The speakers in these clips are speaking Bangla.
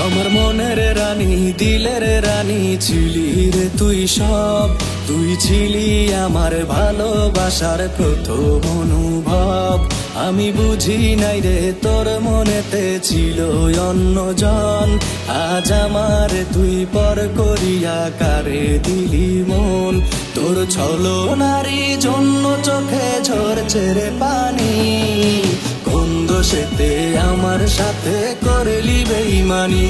আমার মনের রানী দিলের রানী ছিলি রে তুই সব, তুই ছিলি আমার ভালোবাসার প্রথম অনুভব। আমি বুঝি নাই রে তোর মনেতে ছিল অন্যজন, আজ আমার তুই পর করিয়া কারে দিলি মন। তোর ছলনারই জন্য চোখে ঝরছে রে পানি, কোন দোষেতে আমার সাথে করলি বেইমানি।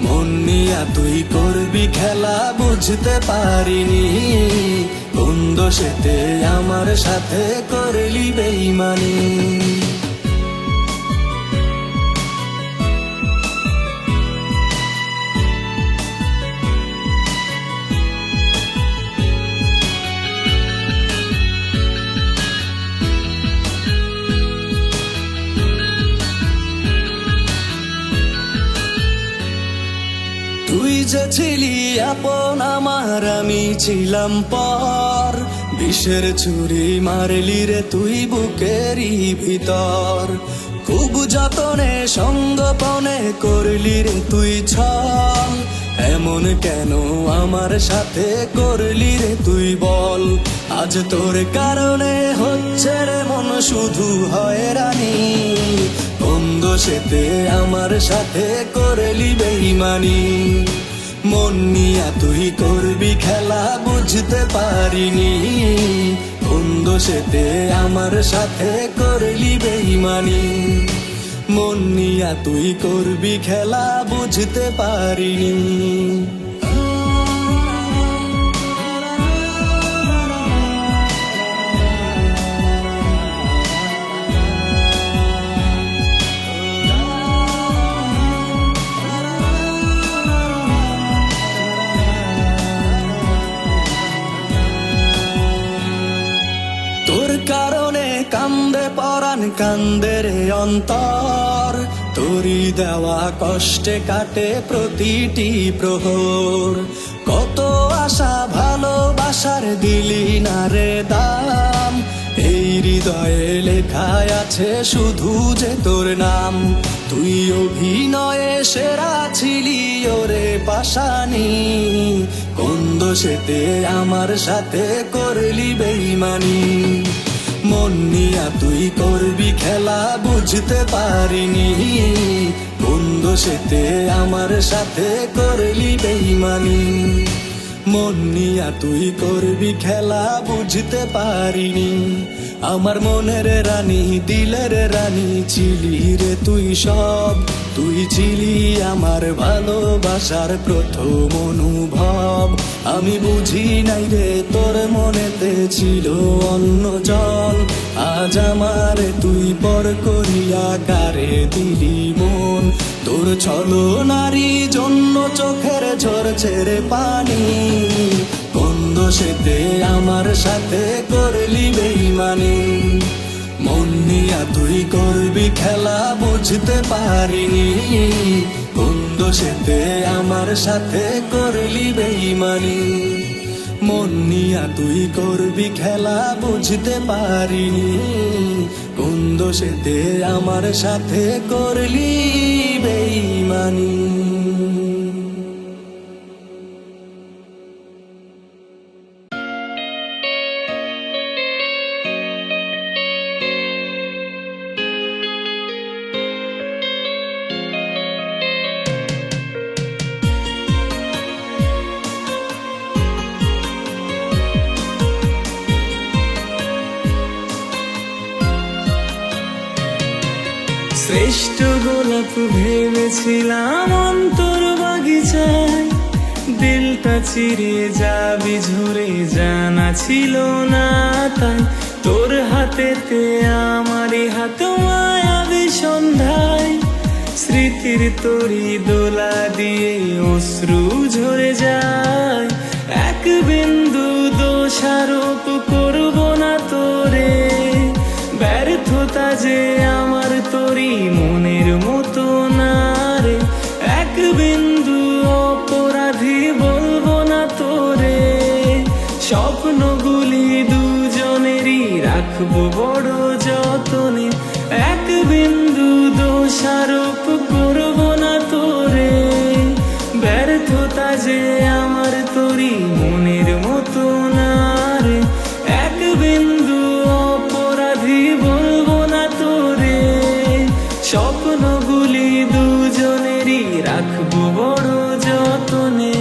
মন নিয়া তুই করবি খেলা বুঝতে পারিনি, কোন দোষেতে আমার সাথে করলি বেইমানি। তুই যে ছিলি আপন আমার, আমি ছিলাম পর। বিষের ছুরি মারলি রে তুই বুকেরই ভিতর, খুব যতনে সঙ্গোপনে করলি রে তুই ছল। এমন কেন আমার সাথে করলি রে তুই বল, আজ তোর কারণে হচ্ছে রে মন শুধু হয়রানি। কোন দোষেতে আমার সাথে করলি বেইমানি, মন নিয়া তুই করবি খেলা বুঝতে পারিনি। কোন দোষেতে আমার সাথে করলি বেইমানি, মন নিয়া তুই করবি খেলা বুঝতে পারিনি। তোর কারণে কান্দে পরাণ কান্দে রে অন্তর, তোরই দেওয়া কষ্টে কাটে প্রতিটি প্রহর। কত আশা ভালোবাসার দিলি না রে দাম, এই হৃদয়ে লেখায় আছে শুধু যে তোর নাম। তুই অভিনয়ে সেরা ছিলি ওরে পাশানি, কোন দোষেতে আমার সাথে করলি বেইমানি। মন নিয়া তুই করবি খেলা বুঝতে পারিনি, কোন দোষেতে আমার সাথে করলি বেইমানি। মন নিয়া তুই করবি খেলা বুঝতে পারিনি। আমার মনের রানী দিলের রানী ছিলি রে তুই সব, তুই ছিলি আমার ভালোবাসার প্রথম অনুভব। আমি বুঝি নাই রে তোর মনেতে ছিল অন্যজন, আজ আমার তুই পর করিয়া কারে দিলি মন। তোর ছলনারই জন্য চোখের ঝরছে রে পানি, কোন দোষেতে আমার সাথে করলি বেইমানি। মন নিয়া তুই করবি খেলা বুঝতে পারিনি, কোন দোষেতে আমার সাথে করলি বেইমানি। মন নিয়া তুই করবি খেলা বুঝতে পারিনি, কোন দোষেতে আমার সাথে করলি বেইমানি। শ্রেষ্ঠ গোলাপ ভেবেছিলাম অন্তর বাগিচায়, দিলটা চিরে যাবি ঝরে জানা ছিল না তাই। তোর হাতেতে আমারই হাত মায়াবী সন্ধ্যায়, স্মৃতির তরি দোলা দিয়ে অশ্রু ঝরে যায়। এক বিন্দু দোষারোপ করব না তোরে, ব্যর্থতা যে আমার তোরই মনের মতো না রে। এক বিন্দু অপরাধী বলবো না তোরে, স্বপ্নগুলি দুজনেরই রাখবো বড় যতনে। এক বিন্দু দোষারোপ করব না তোরে, যে আমার তোরই মনের মতো না রে, এক বিন্দু অপরাধী বলবো না তোরে, স্বপ্নগুলি দুজনেরই রাখবো বড় যতনে।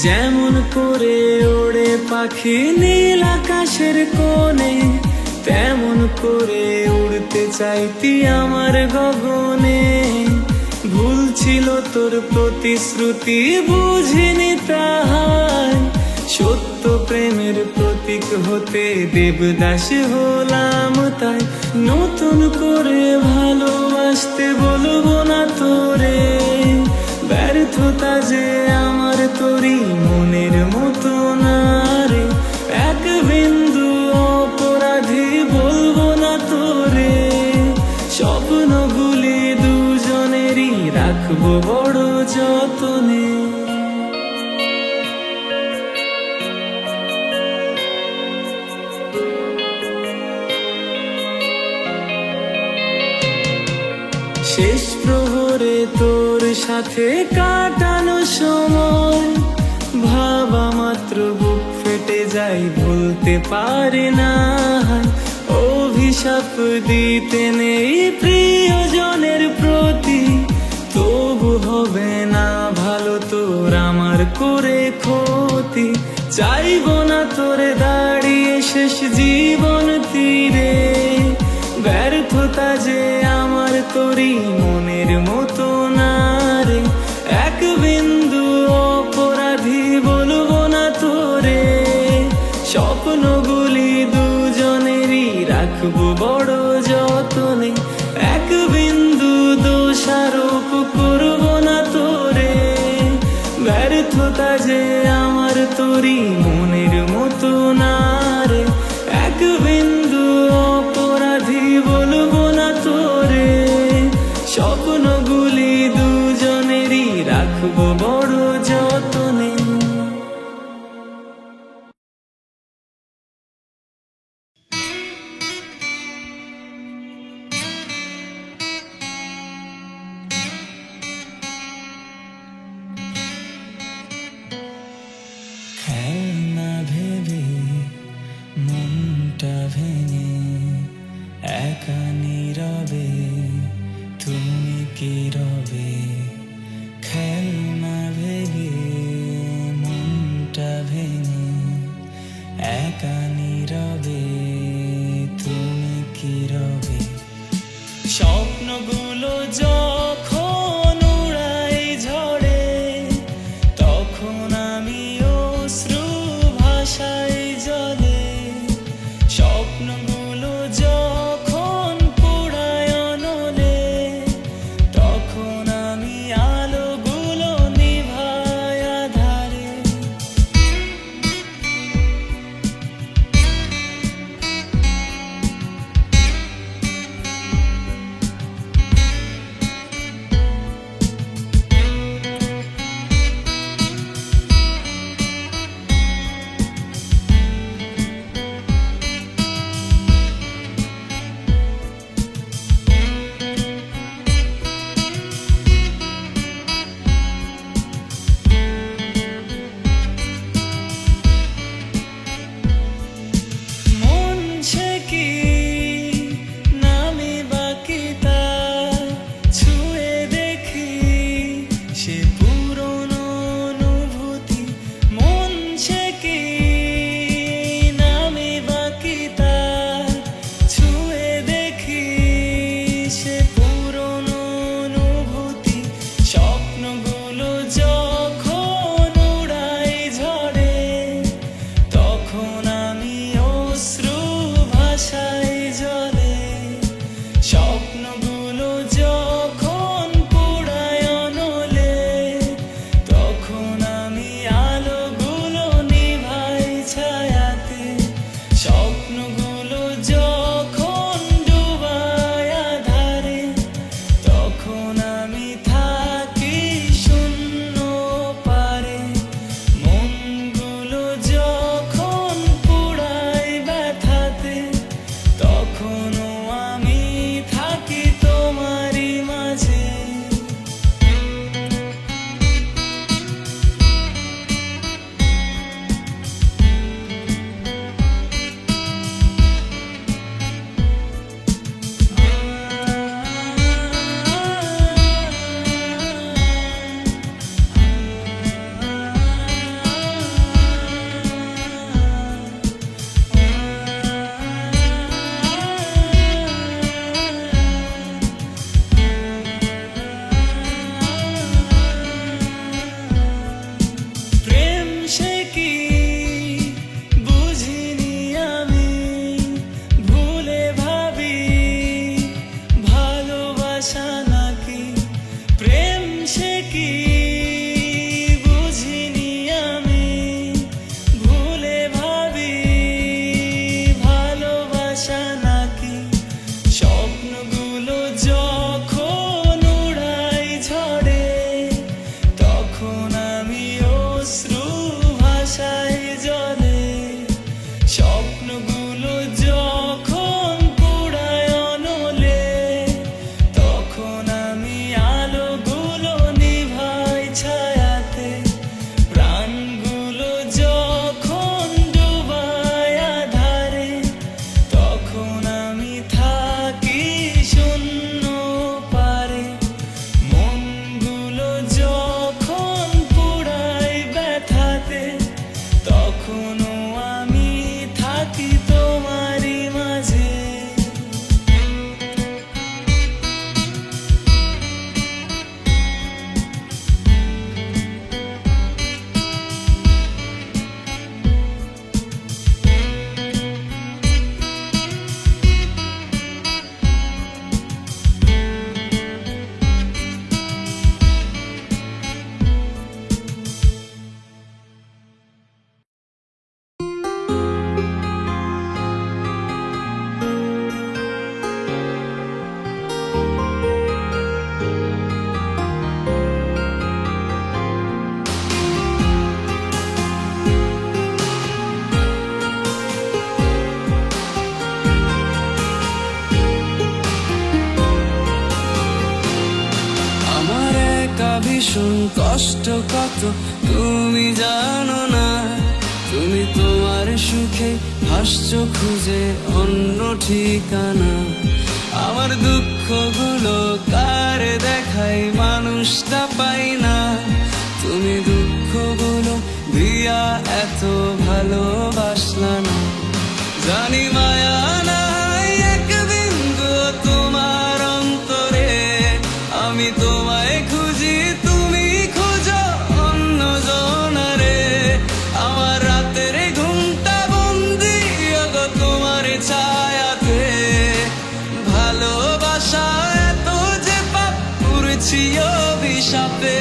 যেমন করে ওড়ে পাখি নীল আকাশের কোণে, তেমন করে উড়তে চাইতি আমার গগনে। ভুল ছিল তোর প্রতিশ্রুতি বুঝিনি তাহাই, সত্য প্রেমের প্রতীক হতে দেবদাস হলাম তাই। নতুন করে ভালোবাসতে বলবো না তোরে, ব্যর্থতা যে আমার তোরই মনের মতো না রে, এক বিন্দু অপরাধী বলবো না তোরে, স্বপ্নগুলি দুজনেরই রাখবো বড় যতনে। শেষ প্রহরে তোর সাথে কাটানো সময়, ভাবা মাত্র বুক ফেটে যায় ভুলতে পারে না। অভিশাপ দিতে নেই প্রিয়জনের প্রতি, তবু হবে না ভালো তোর আমার করে ক্ষতি। চাইবো না তোরে দাঁড়িয়ে শেষ জীবন তীরে, ব্যর্থতা যে আমার তোরই মনের মতো না রে, এক বিন্দু অপরাধী বলবো না তোরে, স্বপ্নগুলি দুজনেরই রাখবো বড় যতনে। এক বিন্দু দোষারোপ করবো না তোরে, ব্যর্থতা যে আমার তোরই মনের মতো না রে, এক বিন্দু অপরাধী বলবো না তোরে, স্বপ্নগুলি দুজনেরই রাখবো বড় যতনে। খেলনা ভেবে মনটা ভেঙে একা নীরবে তুমি কি রবে, খেলনা ভেবে মনটা ভেঙে একা নীরবে তুমি কি রবে। স্বপ্নগুলো যখন উড়াই ঝড়ে, তখন আমি অশ্রু ভীষণ কষ্ট কত তুমি জানো না। তুমি তোমার সুখে হাসছো খুঁজে অন্য ঠিকানা। আমার দুঃখগুলো কার দেখাই মানুষটা পাই না। তুমি দুঃখগুলো দিয়া এত ভালোবাসলা না। জানি মায়া নাই এক বিন্দু তোমার অন্তরে। আমি তোমায় খুঁজি তুমি খোঁজো অন্য জনারে। আমার রাতের ঘুমটা বন্দি গো তোমার ছায়াতে। ভালোবাসা এত যে পাপ করেছি অভিশাপে।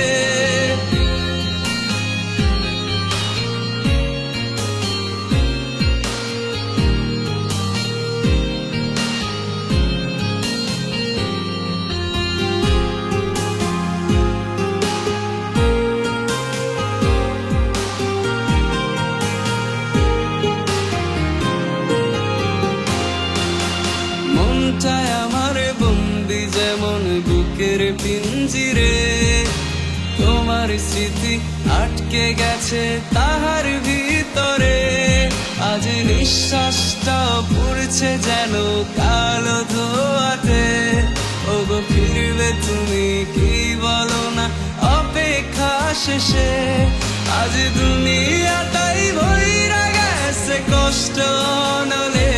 মনটায় আমার বন্দি যেমন বুকের পিঞ্জিরে। তোমার স্মৃতি আটকে গেছে তাহার ভিতরে। আজ নিঃশ্বাসটা পড়ছে যেন কালো ধোয়াতে। ওগো ফিরবে তুমি কি বলো না অপেক্ষা শেষে। আজ দুনিয়াটাই ভইরা গেছে কষ্ট নলে।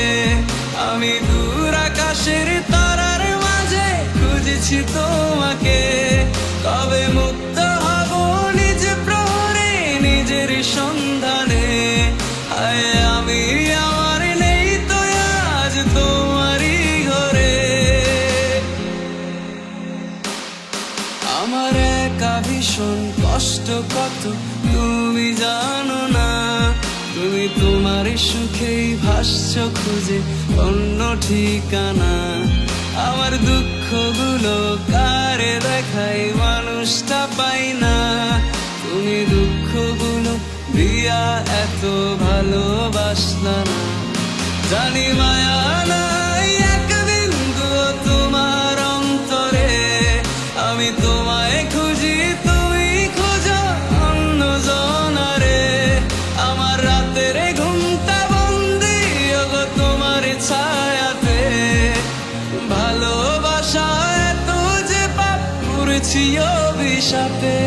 আমি দূর আকাশের তারার মাঝে খুঁজেছি তোমাকে। কবে মুক্ত হব নিজ প্রহরে নিজের সন্ধানে। আয় আমি আমার নেই তো আজ তোমারই ঘরে। আমার একা ভীষণ কষ্ট কত তুমি জানো না। তুমি তোমার সুখেই ভাসছো খুঁজে অন্য ঠিকানা। আমার দুঃখগুলো কারে দেখাই মানুষটা পাই না। তুমি দুঃখগুলো দিয়া এত ভালোবাসলা না। জানি মায়া নাই এক বিন্দু তোমার অন্তরে। আমি তোমায় খুঁজি তুমি খোঁজো অন্য জনারে। আমার রাতের ঘুমটা বন্দি গো তোমার ছায়াতে। ভালোবাসা এত যে পাপ করেছি অভিশাপে।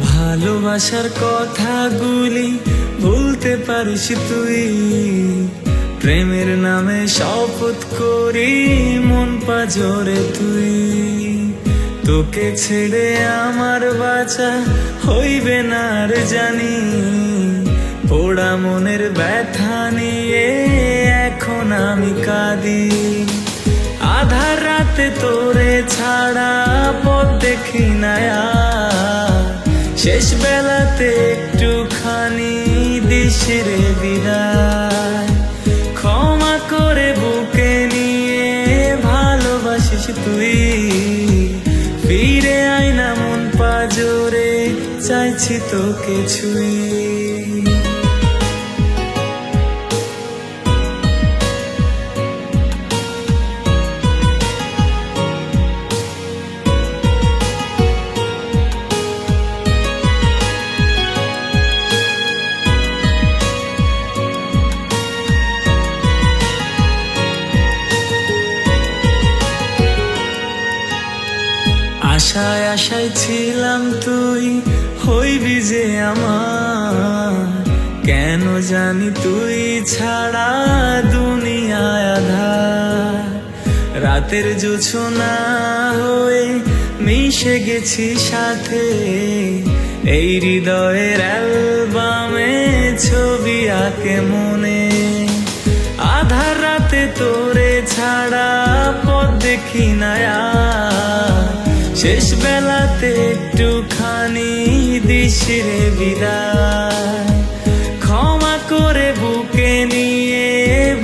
ভালোবাসার কথাগুলি ভুলতে পারিস তুই। প্রেমের নামে শপথ করি মন পাজরে তুই। তোকে ছেড়ে আমার বাঁচা হইবে না আর জানি। পোড়া মনের ব্যথা নিয়ে এখন আমি কাঁদি। আধার রাতে তোরে ছাড়া পথ দেখি না আর। শেষ বেলাতে একটুখানি দিশরে বিদায়। ক্ষমা করে বুকে নিয়ে ভালোবাসিস তুই। ফিরে আয় না মন পাজরে চাইছি তোকে ছুঁই। আশায় আশায় ছিলাম তুই হইবি যে আমার। কেন জানি তুই ছাড়া দুনিয়ায় আঁধার। রাতের জোছনা হয়ে মিশে গেছি সাথে। এই হৃদয়ের অ্যালবামে ছবি আঁকে মনে। আধার রাতে তোরে ছাড়া পথ দেখি না আর। শেষ বেলাতে একটুখানি দিশিরে বিদায়। ক্ষমা করে বুকে নিয়ে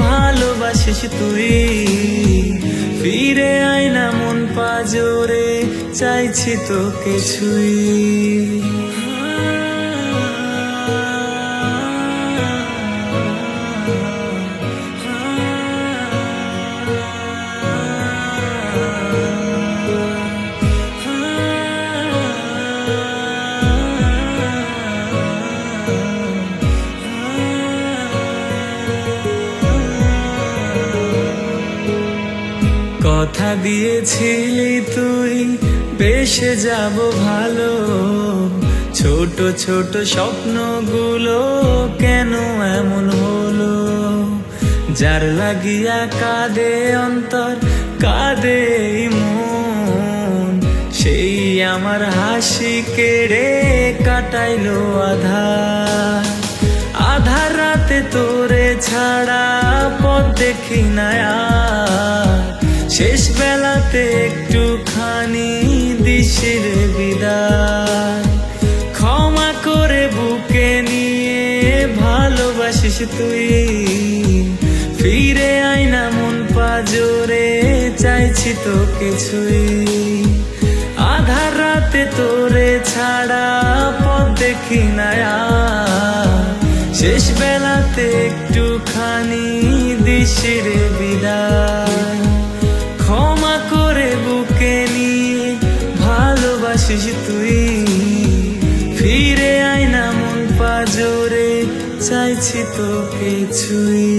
ভালোবাসিস তুই, ফিরে আয় না মন পাজরে, চাইছি তোকে ছুঁই। কথা দিয়েছিলি তুই বেসে যাব ভালো, ছোট ছোট স্বপ্নগুলো কেন এমন হলো? যার লাগিয়া কাঁদে অন্তর, কাঁদে এই মন, সেই আমার হাসি কেড়ে কাটাইলো আধার। আধার রাতে তোরে ছাড়া পথ দেখি না আর, শেষ বেলাতে একটুখানি দিশির বিদায়। ক্ষমা করে বুকে নিয়ে ভালোবাসিস তুই, ফিরে আয় না মন পাজরে, চাইছি তোকে ছুঁই। আধার রাতে তোরে ছাড়া পথ দেখি না আর, শেষ বেলাতে একটুখানি দিশির বিদায়। ক্ষমা করে বুকে নিয়ে ভালোবাসিস তুই, ফিরে আয় না মন পাজরে, চাইছি তোকে ছুঁই।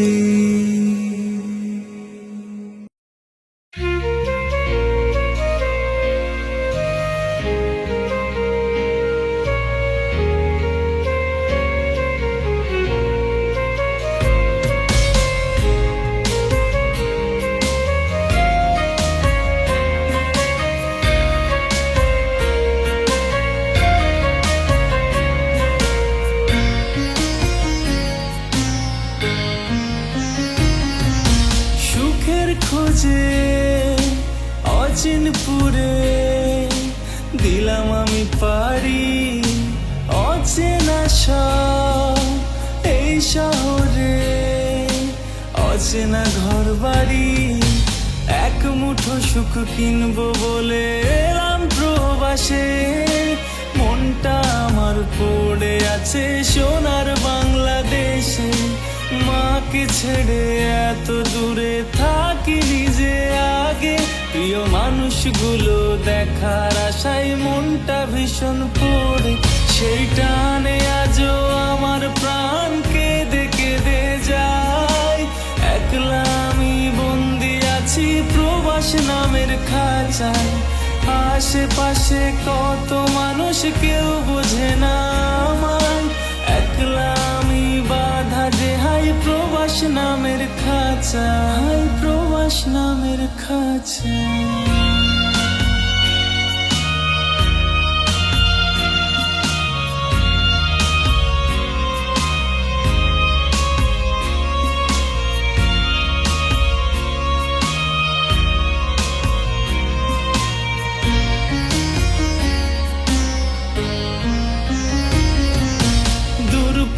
খোঁজে অচিনপুরে দিলাম আমি পারি, অচেনা সব এই শহরে, অচেনা ঘর বাড়ি, এক মুঠো সুখ কিনবো বলে এলাম প্রবাসে। মনটা আমার পড়ে আছে সোনার বাংলাদেশে, মাকে ছেড়ে এত দূরে থাকি নিজে আগে, প্রিয় মানুষগুলো দেখার আশায় মনটা ভীষণ পড়ে, সেই টানে আজও আমার প্রাণ কেঁদে কেঁদে যায়। একলা আমি বন্দি আছি প্রবাস নামের খাঁচায়, আশেপাশে কত মানুষ কেউ বোঝে না আমায়, একলা আমি বাধা দেহাই প্রবাস নামের খাঁচায়, প্রবাস নামের খাঁচায়।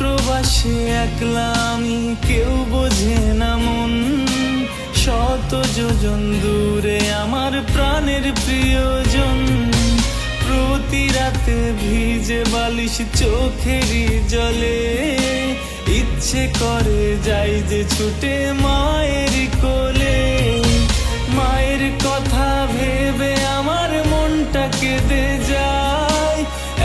প্রবাসে একলা আমি কেউ বোঝে না মন, শত যোজন দূরে আমার প্রাণের প্রিয়জন, প্রতি রাতে ভিজে বালিশ চোখেরই জলে, ইচ্ছে করে যাই যে ছুটে মায়ের কোলে, মায়ের কথা ভেবে আমার মনটা কেঁদে যায়।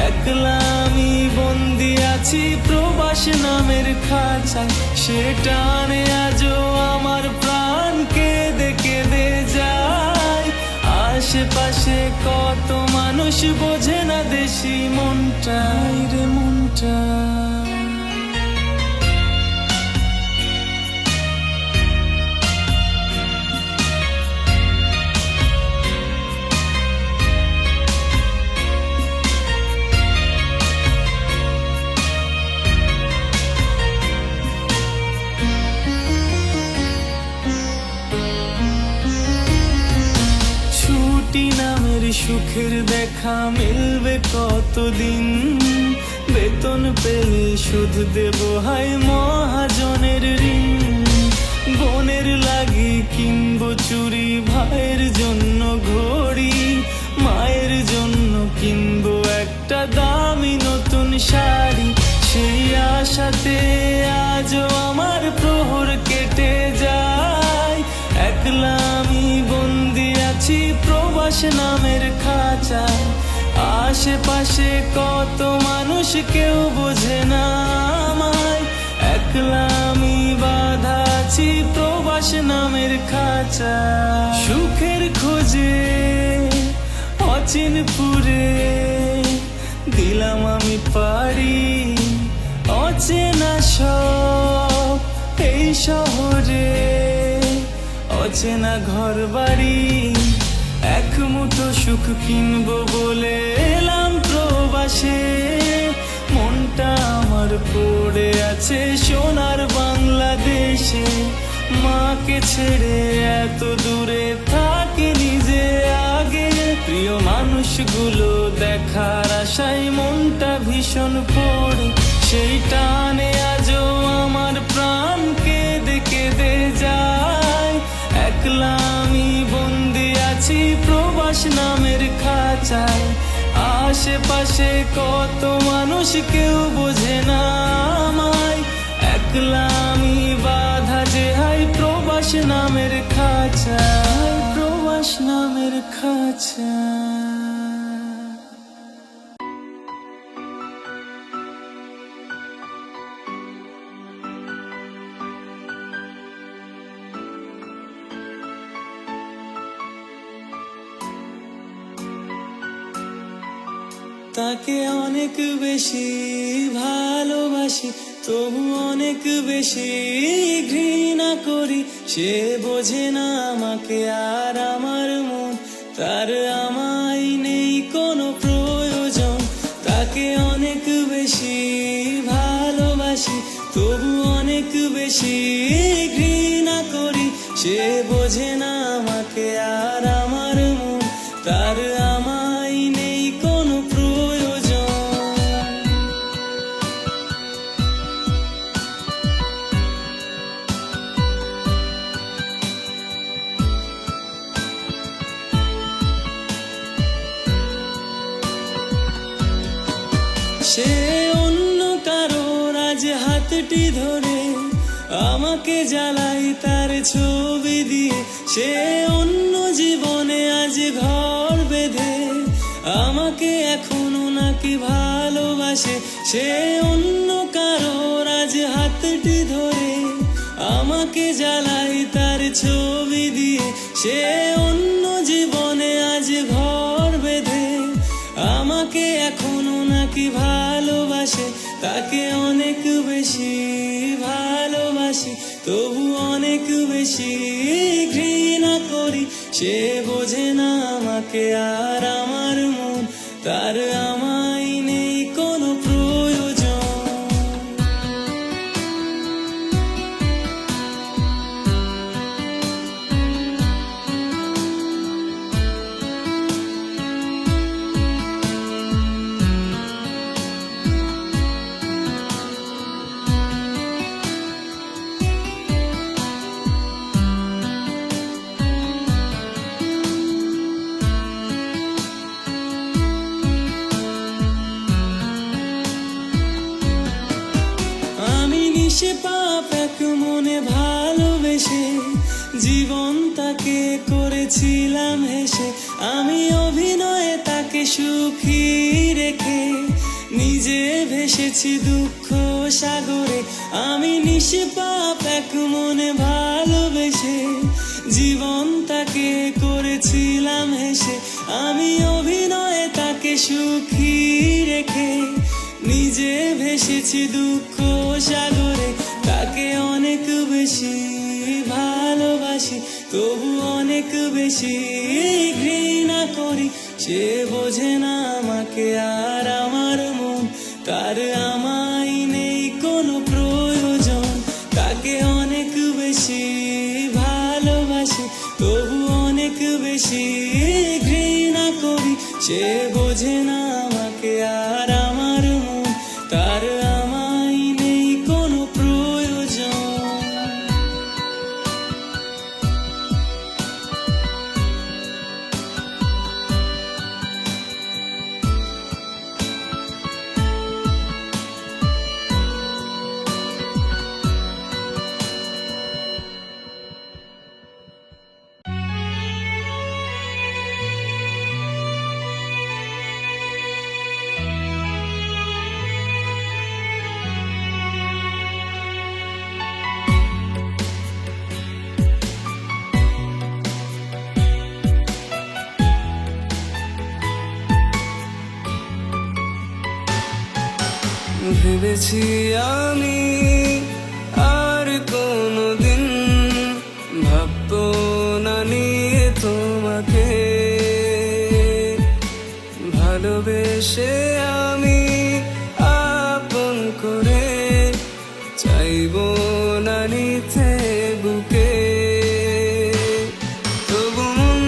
একলা আমি বন্দি আছি প্রবাস নামের খাঁচায়, সে টানে আজও আমার প্রাণ কেঁদে কেঁদে যায়। আশেপাশে কত মানুষ বোঝে না দেশি মনটা রে মনটা। ছুটি নামের সুখের দেখা মিলবে কতদিন, বেতন পেলে শোধ দেব হায় মহাজনের ঋণ। বোনের লাগি কিনবো চুরি, ভাইয়ের জন্য ঘড়ি, মায়ের জন্য কিনবো একটা দামি নতুন শাড়ি। সেই আশাতে আজও আমার প্রহর কেটে যায়, একলা আমি বন্দি আছি প্রবাস নামের খাঁচায়। আশেপাশে কত মানুষ কেউ বোঝে না আমায়, একলা আমি বাঁধা আছি প্রবাস নামের খাঁচায়। সুখের খোঁজে অচিনপুরে দিলাম আমি পাড়ি, অচেনা সব এই শহরে, অচেনা ঘর বাড়ি। এক মুঠো সুখ কিনবো বলে এলাম প্রবাসে, মনটা আমার পড়ে আছে সোনার বাংলাদেশে। মাকে ছেড়ে এত দূরে থাকি নিজে আগে, প্রিয় মানুষগুলো দেখার আশায় মনটা ভীষণ পড়ে। সেই টানে আজও আমার প্রাণ কেঁদে কেঁদে যায়, একলা আমি বন্দি আছি প্রবাস নামের খাঁচায়। আশেপাশে কত মানুষ কেউ বোঝে না আমায়, একলা আমি বাঁধা যে হাই প্রবাস নামের খাঁচায়, প্রবাস নামের খাঁচায়। তাকে অনেক বেশি ভালোবাসি, তবু অনেক বেশি ঘৃণা করি। সে বোঝে না আমাকে আর আমার মন, তার আমায় নেই কোনো প্রয়োজন। তাকে অনেক বেশি ভালোবাসি, তবু অনেক বেশি ঘৃণা করি। সে বোঝে না আমাকে আর আমার মন, তার আমায় নেই কোনো প্রয়োজন। সে অন্য কারোর আজ হাতটি ধরে আমাকে জ্বালাই তার ছবি দিয়ে। সে অন্য জীবনে আজ ঘর বেঁধে আমাকে এখনো নাকি ভালোবাসে। সে অন্য কারোর আজ হাতটি ধরে আমাকে জ্বালাই তার ছবি দিয়ে। সে অন্য জীবনে আজ ঘর বেঁধে আমাকে এখনো নাকি ভালোবাসে। তাকে অনেক বেশি ভালোবাসি, তবু অনেক বেশি ঘৃণা করি। সে বোঝে না আমাকে আর আমার মন, তার আমায় নেই কোনো প্রয়োজন। সে পাপ এক মনে ভালোবেসে জীবন তাকে করেছিলাম হেসে। আমি অভিনয়ে তাকে সুখী রেখে নিজে ভেসেছি দুঃখ সাগরে। আমি নিষ্পাপ এক মনে ভালোবেসে জীবন তাকে করেছিলাম হেসে। আমি অভিনয়ে তাকে সুখী রেখে নিজে ভেসেছি দুঃখ সাগরে। তাকে অনেক বেশি ভালোবাসি, তবু অনেক বেশি ঘৃণা করি। সে বোঝে না আমাকে আর আমার মন, তার আমায় নেই কোনো প্রয়োজন। তাকে অনেক বেশি ভালোবাসি, তবু অনেক বেশি ঘৃণা করি। সে বোঝে না আমাকে আর আমার মন, তার আমায় নেই কোনো প্রয়োজন। ভেবেছি আমি আর কোনোদিন ভাববো না নিয়ে তোমাকে, ভালোবেসে আমি আপন করে চাইবো না নিতে বুকে। তবু মন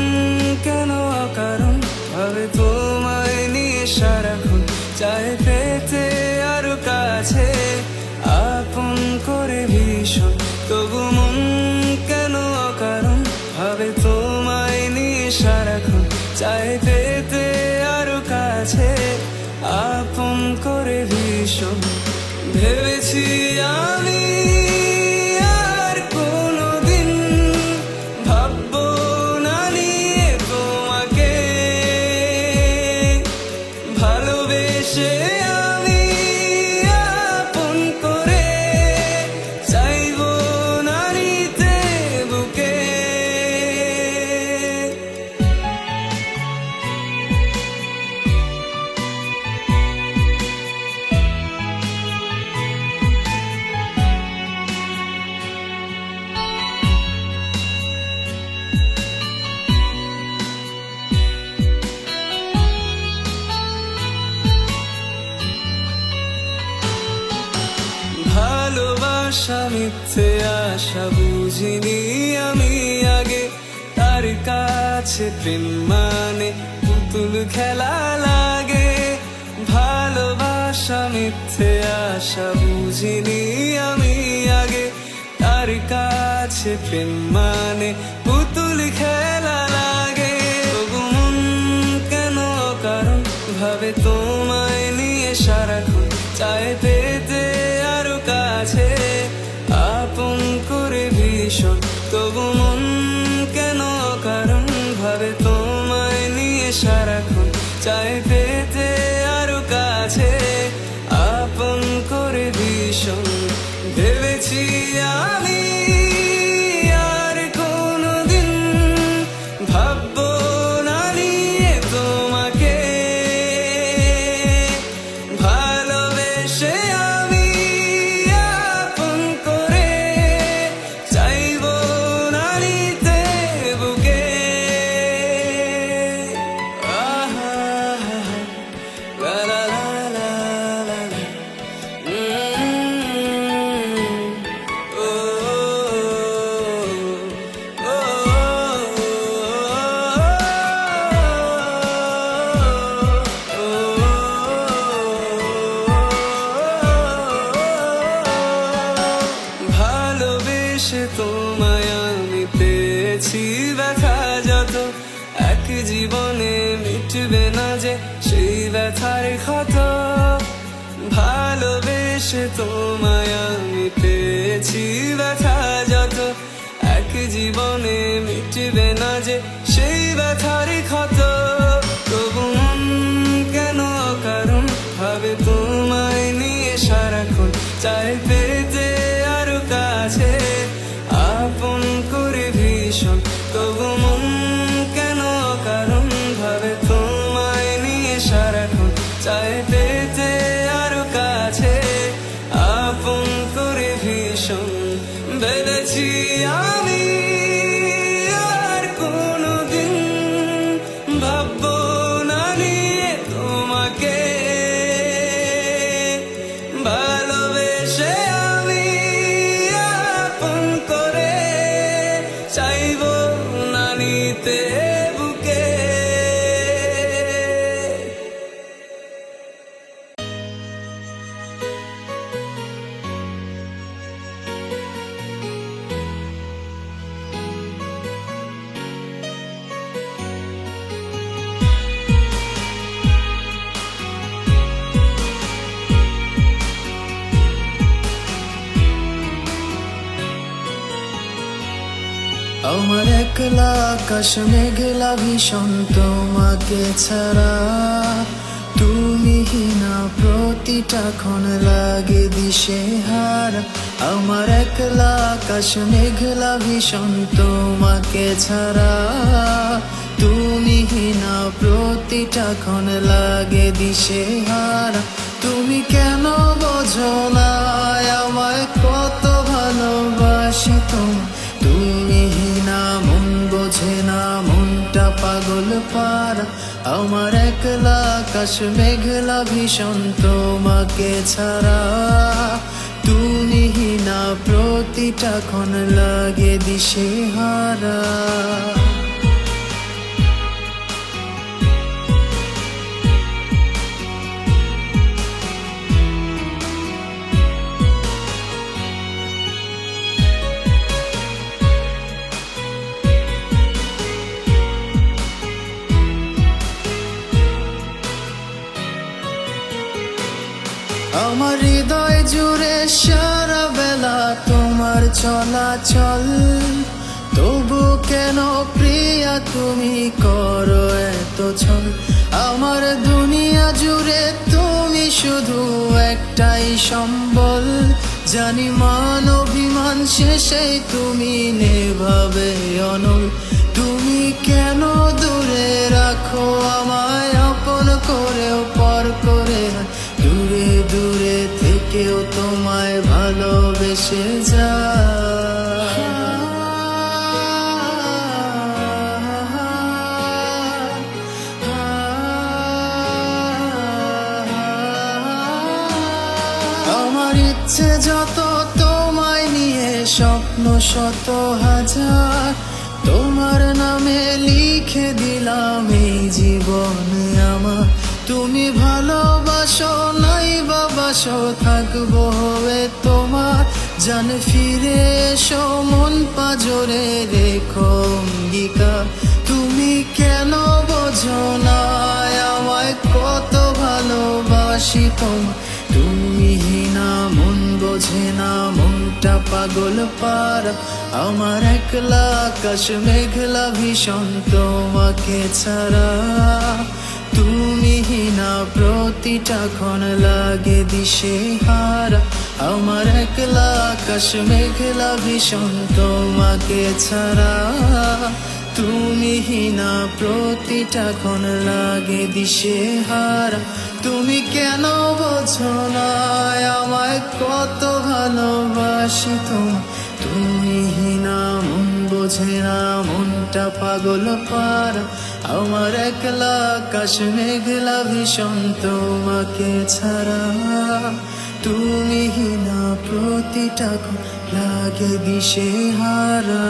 কেন অকারণ ভাবে তোমায় নিয়ে সারাক্ষণ, চায় পেতে আরো কাছে আপন করে ভীষণ। তবু মন কেন অকারণ ভাবে তোমায় নিয়ে সারাক্ষণ, চায় পেতে আরো কাছে আপন করে ভীষণ। ভেবেছি আমি আর কোনোদিন ভাববো না নিয়ে তোমাকে, ভালোবেসে আমি আপন করে চাইবো না নিতে বুকে। ভালোবাসা মিথ্যে আশা বুঝিনি আমি আগে, তার কাছে প্রেম মানে পুতুল খেলা লাগে। ভালোবাসা মিথ্যে আশা বুঝিনি আমি আগে, তার কাছে প্রেম মানে পুতুল খেলা লাগে। তবু মন কেন কারণ ভাবে তোমায় নিয়ে সারাক্ষণ, চায় পেতে আরো কাছে আপন করে ভীষণ। তবু মন কেন কারণ ভাবে তোমায় নিয়ে সারাক্ষণ, চায় পেতে আরো কাছে আপন করে ভীষণ। ভেবেছি আমি আর কোনোদিন ভাববো না নিয়ে তোমাকে, ভালোবেসে আমি আপন করে চাইবো না নিতে বুকে। আহা লা লা লা লা লা। ভালোবেসে তোমায় আমি পেয়েছি ব্যথা যত, এক জীবনে মিটবে না যে সেই ব্যথার ক্ষত। ভালোবেসে তোমায় আমি পেয়েছি ব্যথা যত, এক জীবনে মিটবে না যে সেই ব্যথার ক্ষত। তবু মন কেন কারণ ভাবে তোমায় নিয়ে সারাক্ষণ, চায় পেতে আরো কাছে আপন করে ভীষণ। তবু মন কেন কারণ ভাবে তোমায় নিয়ে সারাক্ষণ, চায় পেতে আরো কাছে আপন করে ভীষণ। ভেবেছি আমি আর কোনোদিন ভাববো না নিয়ে তোমাকে, ভালোবেসে আমি আপন করে চাইবো না নিতে বুকে। আমার একলা আকাশ মেঘলা ভীষণ তোমাকে ছাড়া, তুমি হিনা প্রতিটা ক্ষণ লাগে দিশেহারা। আমার একলা আকাশ মেঘলা ভীষণ তোমাকে ছাড়া, তুমি হিনা প্রতিটা ক্ষণ লাগে দিশেহারা। তুমি কেন বোঝো না আমায় কত ভালোবাসি তোমায়, তুমি হিনা মন বোঝে না মনটা পাগল পারা। আমার একলা আকাশ মেঘলা ভীষণ তোমাকে ছাড়া, তুমি হিনা প্রতিটা ক্ষণ লাগে দিশেহারা। আমার হৃদয় জুড়ে সারা বেলা তোমার চলাচল, তবু কেন প্রিয়া তুমি করো এত ছল। আমার দুনিয়া জুড়ে তুমি শুধু একটাই সম্বল, জানি মান অভিমান শেষে তুমি নেভাবে অনল। তুমি কেন দূরে রাখো আমায় আপন করেও পর করে, দূরে দূরে থেকেও তোমায় ভালোবেসে যা। আমার ইচ্ছে যত তোমায় নিয়ে স্বপ্ন শত হাজার, তোমার নামে লিখে দিলাম এই জীবনে আমার। তুমি ভালোবাসো নাই বাবাসো থাকবো হয়ে তোমার, জান ফিরে এসো মন পাজরে রেখো অঙ্গীকার। তুমি কেন বোঝো না আমায় কত ভালোবাসি তোমায়, তুমি হিনা মন বোঝে না মনটা পাগল পারা। আমার একলা আকাশ মেঘলা ভীষণ তোমাকে ছাড়া, তুমি হিনা প্রতিটা ক্ষণ লাগে দিশেহারা। আমার একলা আকাশ মেঘলা ভীষণ তোমাকে ছাড়া, তুমি হিনা প্রতিটা ক্ষণ লাগে দিশেহারা। তুমি কেন বোঝো না আমায় কত ভালোবাসি তোমায়, তুমি হিনা মন বোঝে না মনটা পাগল পারা। আমার একলা আকাশ মেঘলা ভীষণ তোমাকে ছাড়া, তুমি হিনা প্রতিটা ক্ষণ লাগে দিশেহারা।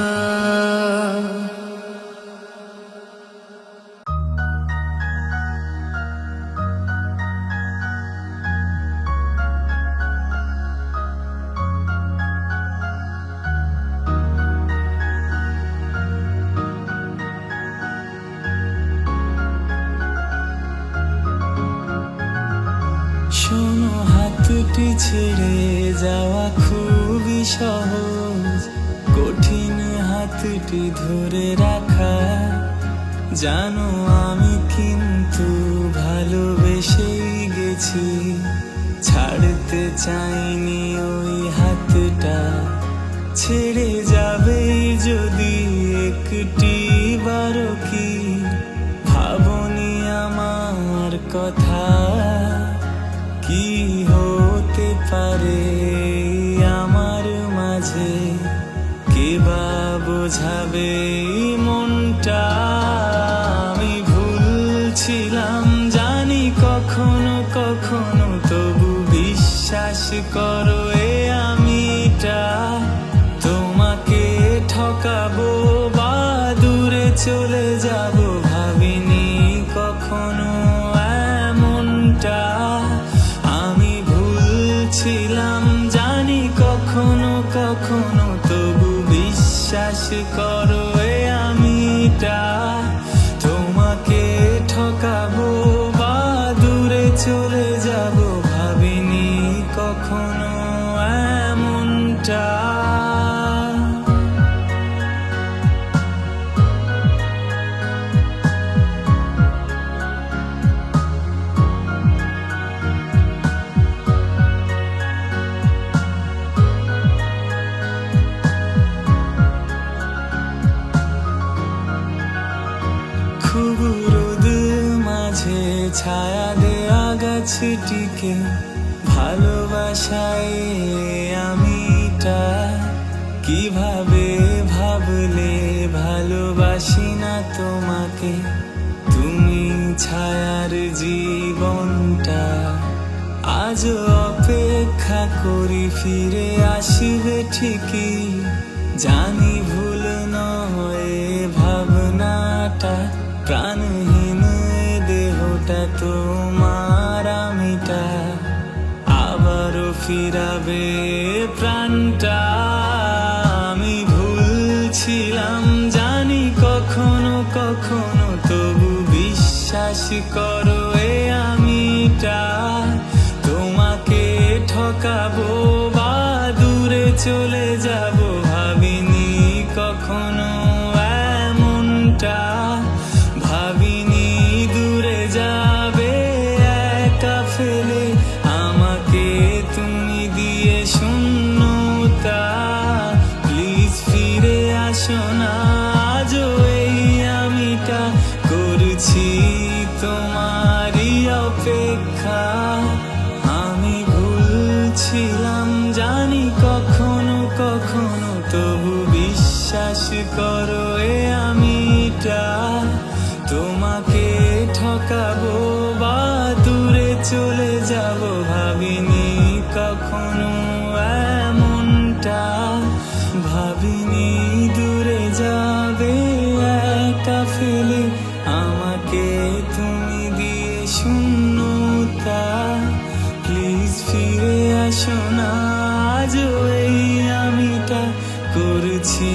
শোনো, হাতটি ছেড়ে যাওয়া খুবই সহজ, কঠিন হাতটি ধরে রাখা। জানো আমি কিন্তু ভালোবেসেই গেছি, ছাড়তে চাইনি ওই হাতটা। ছেড়ে যাবে যদি একটি বারো কি ভাবনি আমার কথা, কি হতে পারে আমার মাঝে, কে বা বোঝাবে মনটা। আমি ভুলছিলাম জানি কখনো কখনো, তবু বিশ্বাস করো এ আমিটা। তোমাকে ঠকাবো বা দূরে চলে যাব, ভাবিনি কখনো এমনটা। আমি ভুলছিলাম জানি কখনো কখনো, তবু বিশ্বাস করো এ আমিটা। তোমাকে ঠকাবো বা দূরে চলে যাব, ভাবিনি কখনো এমনটা। ছায়া দেয়া গাছটিকে ভালোবাসায় আমিটা কিভাবে ভাবলে ভালোবাসি না তোমাকে, তুমি ছায়ার জীবনটা। আজ অপেক্ষা করি ফিরে আসবে ঠিকই, জানি ভুল নয় ভাবনাটা, প্রাণহীন দেহটা তোমার আমিটা আবারও ফিরাবে প্রাণটা। আমি ভুলছিলাম জানি কখনো কখনো, তবু বিশ্বাস করো এ আমিটা তোমাকে ঠকাবো বা দূরে চলে যাব, ভাবিনি কখনো এমনটা, ভাবিনি দূরে যাবে একা ফেলে আমাকে তুমি দিয়ে শূন্যতা। প্লিজ ফিরে আসো না, আজও এই আমিটা করছি তোমারই অপেক্ষা। আমি ভুলছিলাম জানি কখনো কখনো, তবু বিশ্বাস করো এ আমিটা তোমাকে ঠকাবো বা দূরে চলে যাব, ভাবিনি কখনো এমনটা, ভাবিনি দূরে যাবে একা ফেলে আমাকে তুমি দিয়ে শূন্যতা। প্লিজ ফিরে আসো না, আজও এই আমিটা করছি